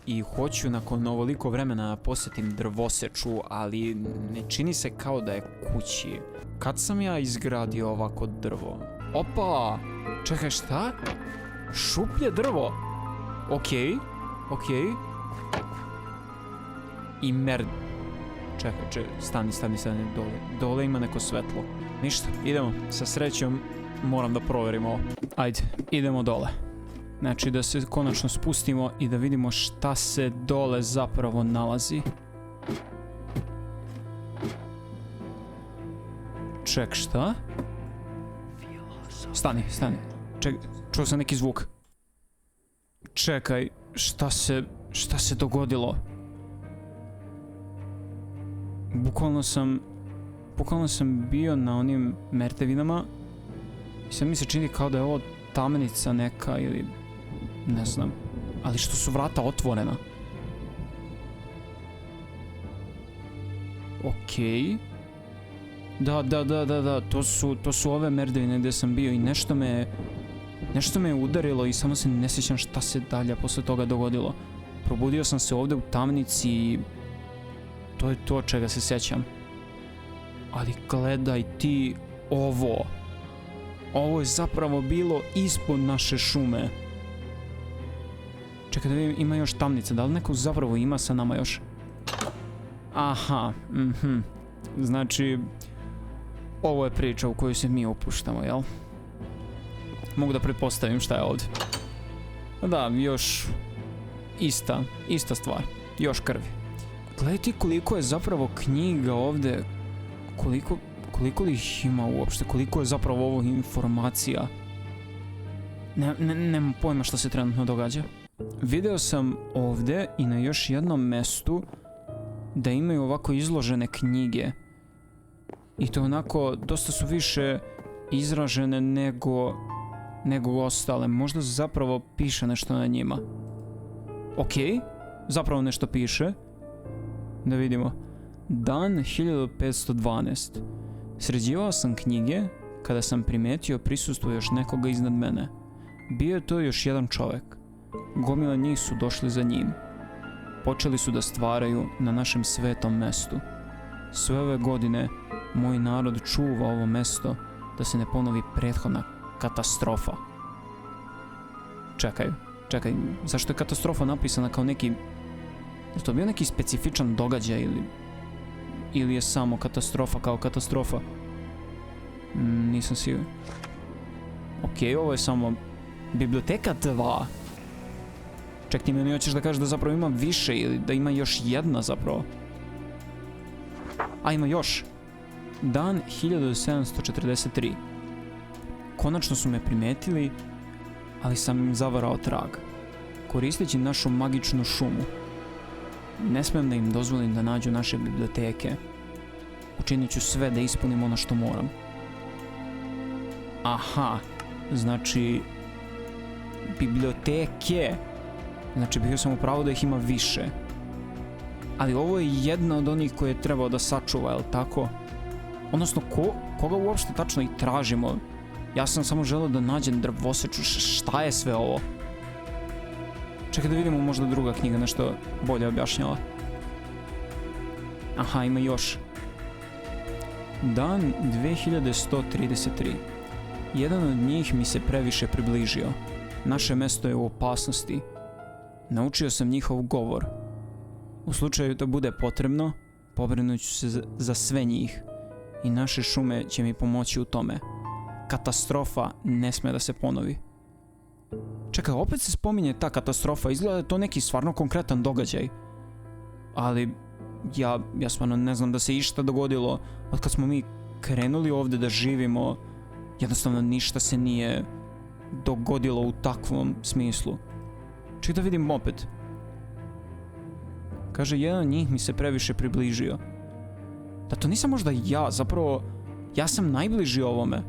I hoću nakon ovoliko vremena posjetim drvoseču, ali ne čini se kao da je kući. Kad sam ja izgradio ovako drvo? Opa! Čekaj, šta? Šuplje drvo! Okej. I Čekaj, stani, dole ima neko svetlo. Ništa, idemo, sa srećom moram da proverimo ovo. Ajde, idemo dole. Znači da se konačno spustimo i da vidimo šta se dole zapravo nalazi. Ček, šta? Stani. Čuo sam neki zvuk. Čekaj, šta se dogodilo? Bukvalno sam bio na onim mrtevinama i sad mi se čini kao da je ovo tamnica neka ili ne znam, ali što su vrata otvorena? Okej. Da, to su ove merdevine gdje sam bio i nešto me je udarilo i samo se ne sjećam šta se dalje posle toga dogodilo. Probudio sam se ovdje u tamnici i to je to čega se sjećam. Ali gledaj ti ovo. Ovo je zapravo bilo ispod naše šume. Čekaj da vidim, ima još tamnica. Da li neko zapravo ima sa nama još? Aha, Znači, ovo je priča u koju se mi upuštamo, jel? Mogu da pretpostavim šta je ovdje. Da, još ista stvar. Još krvi. Gledaj ti koliko je zapravo knjiga ovdje. Koliko li ih ima uopšte? Koliko je zapravo ovo informacija? Nemam pojma što se trenutno događa. Video sam ovdje i na još jednom mestu da imaju ovako izložene knjige. I to onako, dosta su više izražene nego ostale. Možda zapravo piše nešto na njima. Okej, zapravo nešto piše. Da vidimo. Dan 1512. Sređivao sam knjige kada sam primetio prisustvo još nekoga iznad mene. Bio je to još jedan čovjek. Gomila njih su došli za njim. Počeli su da stvaraju na našem svetom mestu. Sve ove godine moj narod čuva ovo mesto da se ne ponovi prethodna katastrofa. Čekaj, zašto je katastrofa napisana kao neki... Je to bio neki specifičan događaj ili je samo katastrofa kao katastrofa? Nisam siguran. Okej, ovo je samo biblioteka 2. Ček, ti meni hoćeš da kažeš da zapravo ima više ili da ima još jedna zapravo? A, ima još. Dan 1743. Konačno su me primetili, ali sam im zavarao trag. Koristeći našu magičnu šumu. Ne smijem da im dozvolim da nađu naše biblioteke. Učinit ću sve da ispunim ono što moram. Aha, znači... biblioteke. Znači, bio sam u pravu da ih ima više. Ali ovo je jedna od onih koje je trebao da sačuva, jel tako? Odnosno, koga uopšte tačno i tražimo? Ja sam samo želeo da nađem drvoseču. Šta je sve ovo? Čekaj da vidimo, možda druga knjiga nešto bolje objašnjava. Aha, ima još. Dan 2133. Jedan od njih mi se previše približio. Naše mesto je u opasnosti. Naučio sam njihov govor. U slučaju da bude potrebno, pobrinut ću se za sve njih. I naše šume će mi pomoći u tome. Katastrofa ne sme da se ponovi. Čekaj, opet se spominje ta katastrofa. Izgleda da je to neki stvarno konkretan događaj. Ali ja stvarno ne znam da se išta dogodilo od kad smo mi krenuli ovdje da živimo. Jednostavno ništa se nije dogodilo u takvom smislu. Čekaj da vidim opet. Kaže, jedan od njih mi se previše približio. Da to nisam možda ja, zapravo ja sam najbliži ovome.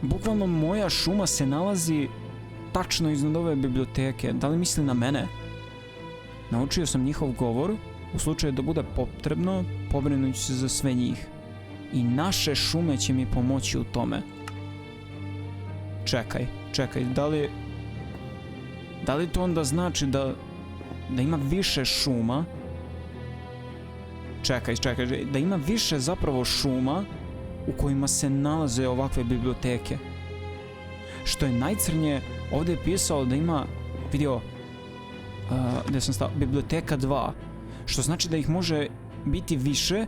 Bukvalno moja šuma se nalazi tačno iznad ove biblioteke. Da li misli na mene? Naučio sam njihov govor. U slučaju da bude potrebno, pobrinut ću se za sve njih. I naše šume će mi pomoći u tome. Čekaj, da li... Da li to onda znači da ima više šuma? Čekaj, da ima više zapravo šuma u kojima se nalaze ovakve biblioteke. Što je najcrnije, ovdje je pisao da ima, vidio, gdje sam stao, biblioteka 2, što znači da ih može biti više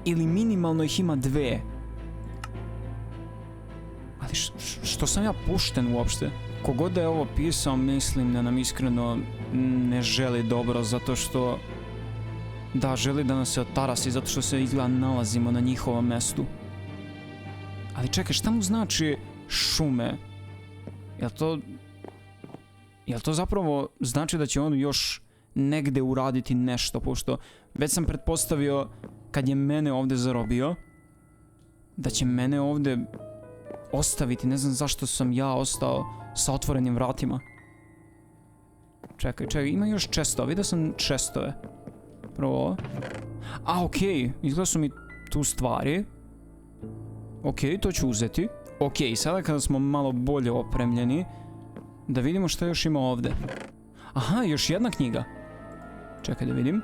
ili minimalno ih ima 2. Ali što sam ja pušten uopšte? Kogod da je ovo pisao, mislim da nam iskreno ne želi dobro, zato što da, želi da nas se otarasi, zato što se izgleda nalazimo na njihovom mestu. Ali čekaj, šta mu znači šume? Jel to zapravo znači da će on još negde uraditi nešto, pošto već sam pretpostavio kad je mene ovdje zarobio, da će mene ovdje ostaviti, ne znam zašto sam ja ostao sa otvorenim vratima. Čekaj, ima još čestova, vidio sam čestove. Prvo ovo. Okej, izgleda su mi tu stvari. Okej, to ću uzeti. Okej, sada kada smo malo bolje opremljeni, da vidimo šta još ima ovdje. Aha, još jedna knjiga. Čekaj da vidim.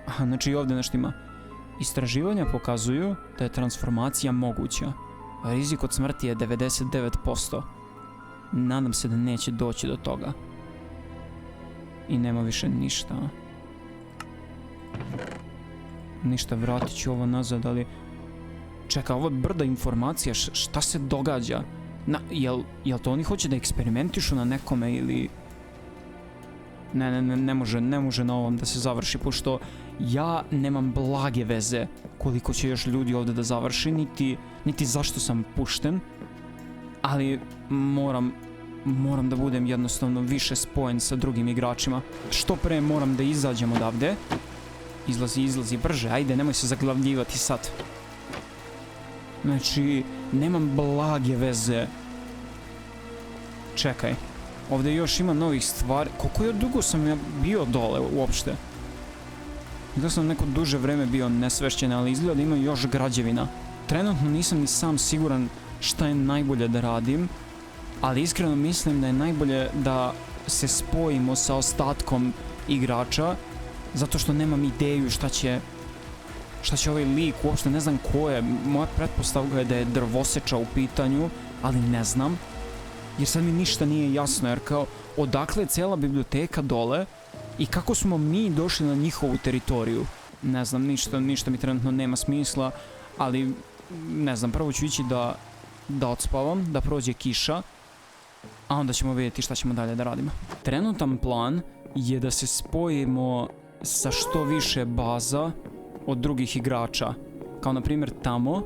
Aha, znači ovdje nešto ima. Istraživanja pokazuju da je transformacija moguća. Rizik od smrti je 99%. Nadam se da neće doći do toga. I nema više ništa. Ništa, vratit ću ovo nazad, ali... Čekaj, ovo je brda informacija, šta se događa? Jel to oni hoće da eksperimentišu na nekome ili... Ne može na ovom da se završi, pošto ja nemam blage veze koliko će još ljudi ovdje da završi, niti zašto sam pušten, ali moram da budem jednostavno više spojen sa drugim igračima. Što pre moram da izađem odavde. Izlazi brže, ajde, nemoj se zaglavljivati sad. Znači, nemam blage veze. Čekaj, ovdje još ima novih stvari. Koliko je dugo sam ja bio dole uopšte? Izgleda sam neko duže vreme bio nesvešćen, ali izgleda da ima još građevina. Trenutno nisam ni sam siguran šta je najbolje da radim, ali iskreno mislim da je najbolje da se spojimo sa ostatkom igrača, zato što nemam ideju šta će ovaj lik, uopšte ne znam ko je. Moja pretpostavka je da je drvoseča u pitanju, ali ne znam. Jer sad mi ništa nije jasno, jer kao odakle je cijela biblioteka dole i kako smo mi došli na njihovu teritoriju. Ne znam, ništa mi trenutno nema smisla, ali ne znam, prvo ću ići da odspavam, da prođe kiša, a onda ćemo vidjeti šta ćemo dalje da radimo. Trenutan plan je da se spojimo sa što više baza od drugih igrača. Kao na primjer tamo,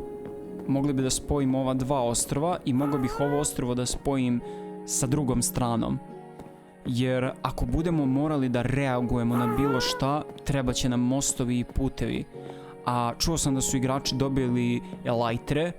mogli bi da spojimo ova 2 ostrva i mogao bih ovo ostrvo da spojim sa drugom stranom. Jer ako budemo morali da reagujemo na bilo šta, treba će nam mostovi i putevi. A čuo sam da su igrači dobili lajtre,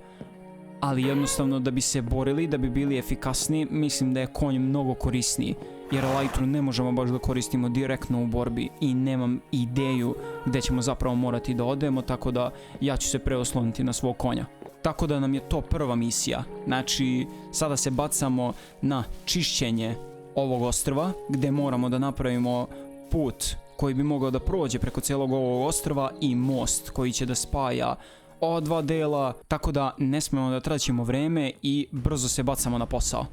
ali jednostavno da bi se borili, da bi bili efikasniji, mislim da je konj mnogo korisniji. Jer lajtru ne možemo baš da koristimo direktno u borbi i nemam ideju gdje ćemo zapravo morati da odemo, tako da ja ću se preosloniti na svog konja. Tako da nam je to prva misija. Znači, sada se bacamo na čišćenje ovog ostrva, gdje moramo da napravimo put koji bi mogao da prođe preko cijelog ovog ostrva i most koji će da spaja ova 2 dela, tako da ne smemo da traćimo vreme i brzo se bacamo na posao.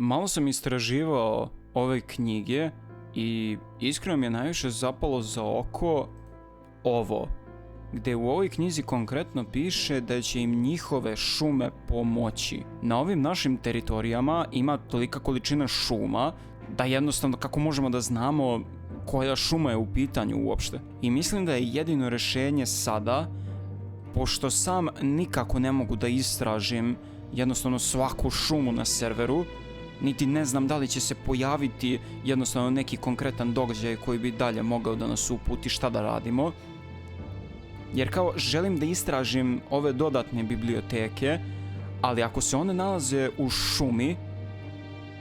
Malo sam istraživao ove knjige i iskreno mi je najviše zapalo za oko ovo, gdje u ovoj knjizi konkretno piše da će im njihove šume pomoći. Na ovim našim teritorijama ima tolika količina šuma da jednostavno kako možemo da znamo koja šuma je u pitanju uopšte. I mislim da je jedino rješenje sada, pošto sam nikako ne mogu da istražim jednostavno svaku šumu na serveru, niti ne znam da li će se pojaviti jednostavno neki konkretan događaj koji bi dalje mogao da nas uputi šta da radimo. Jer kao želim da istražim ove dodatne biblioteke, ali ako se one nalaze u šumi,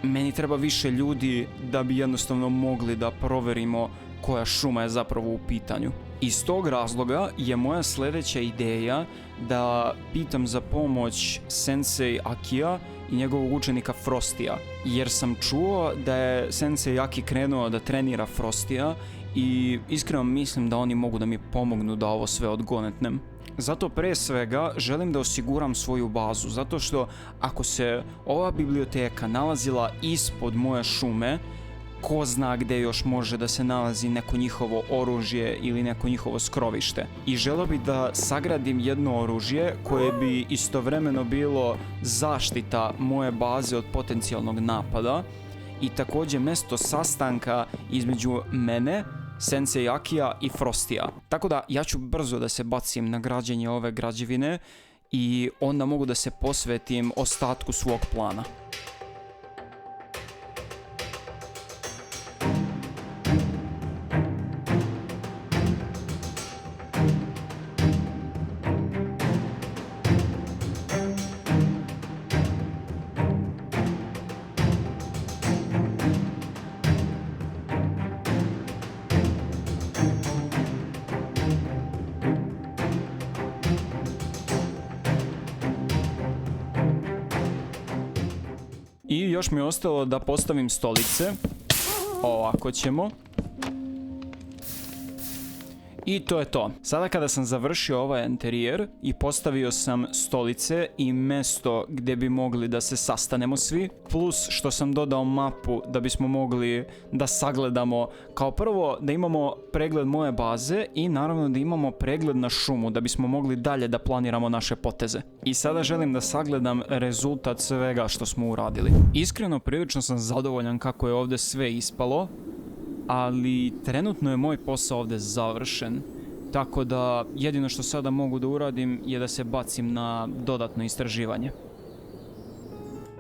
meni treba više ljudi da bi jednostavno mogli da proverimo koja šuma je zapravo u pitanju. Iz tog razloga je moja sljedeća ideja da pitam za pomoć Sensei Akija i njegovog učenika Frostija, jer sam čuo da je Sensei Aki krenuo da trenira Frostija i iskreno mislim da oni mogu da mi pomognu da ovo sve odgonetnem. Zato pre svega želim da osiguram svoju bazu, zato što ako se ova biblioteka nalazila ispod moje šume, ko zna gdje još može da se nalazi neko njihovo oružje ili neko njihovo skrovište. I želio bih da sagradim jedno oružje koje bi istovremeno bilo zaštita moje baze od potencijalnog napada i također mjesto sastanka između mene, Sensei Akija i Frostija. Tako da ja ću brzo da se bacim na građenje ove građevine i onda mogu da se posvetim ostatku svog plana. I još mi je ostalo da postavim stolice. Ovako ćemo. I to je to. Sada kada sam završio ovaj interijer i postavio sam stolice i mjesto gdje bi mogli da se sastanemo svi, plus što sam dodao mapu da bismo mogli da sagledamo kao prvo da imamo pregled moje baze i naravno da imamo pregled na šumu da bismo mogli dalje da planiramo naše poteze. I sada želim da sagledam rezultat svega što smo uradili. Iskreno prilično sam zadovoljan kako je ovdje sve ispalo, ali trenutno je moj posao ovdje završen, tako da jedino što sada mogu da uradim je da se bacim na dodatno istraživanje.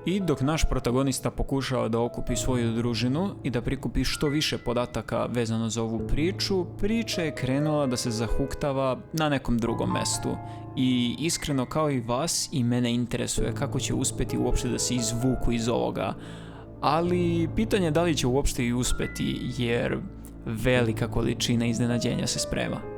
I dok naš protagonista pokušava da okupi svoju družinu i da prikupi što više podataka vezano za ovu priču, priča je krenula da se zahuktava na nekom drugom mestu. I iskreno kao i vas i mene interesuje kako će uspjeti uopšte da se izvuku iz ovoga. Ali pitanje je da li će uopšte i uspjeti jer velika količina iznenađenja se sprema.